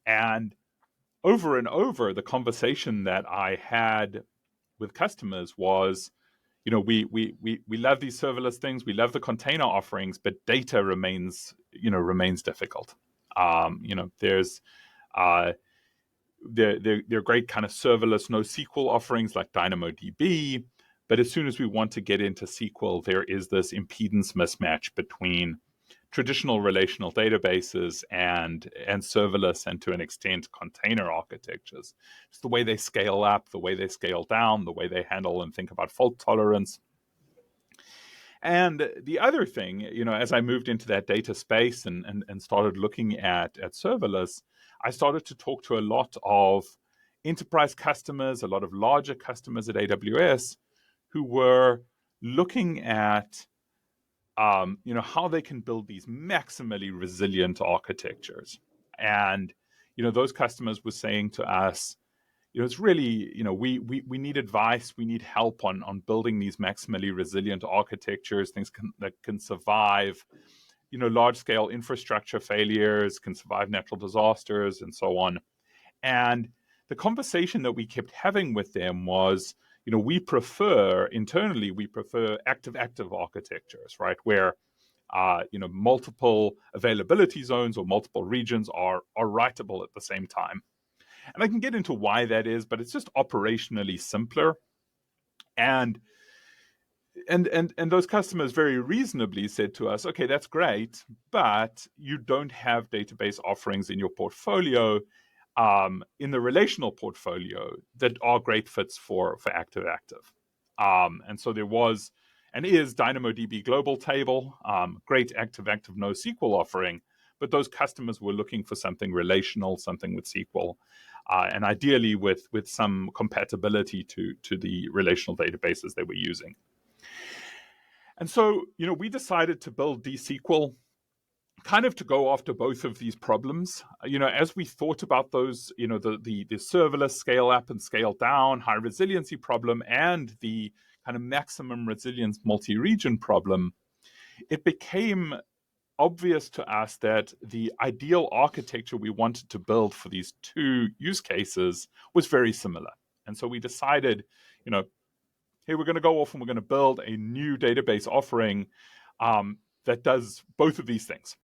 And over, the conversation that I had with customers was, we love these serverless things, we love the container offerings, but data remains difficult. There's uh, they're great kind of serverless NoSQL offerings like DynamoDB, but as soon as we want to get into SQL, there is this impedance mismatch between traditional relational databases and serverless, and to an extent container architectures. It's the way they scale up, the way they scale down, the way they handle and think about fault tolerance. And the other thing, as I moved into that data space and started looking at serverless, I started to talk to a lot of enterprise customers, a lot of larger customers at AWS who were looking at how they can build these maximally resilient architectures. And, those customers were saying to us, it's really, we need advice, we need help on building these maximally resilient architectures, that can survive, large scale infrastructure failures, can survive natural disasters, and so on. And the conversation that we kept having with them was, internally, we prefer active-active architectures, right? Where, multiple availability zones or multiple regions are writable at the same time. And I can get into why that is, but it's just operationally simpler. And those customers very reasonably said to us, okay, that's great, but you don't have database offerings in your portfolio, in the relational portfolio, that are great fits for active-active. And so there was and is DynamoDB Global Table, great active-active NoSQL offering, but those customers were looking for something relational, something with SQL, and ideally with some compatibility to the relational databases they were using. And so, we decided to build DSQL kind of to go after both of these problems. As we thought about those, the serverless scale up and scale down, high resiliency problem, and the kind of maximum resilience multi-region problem, it became obvious to us that the ideal architecture we wanted to build for these two use cases was very similar. And so we decided, hey, we're going to go off and we're going to build a new database offering that does both of these things.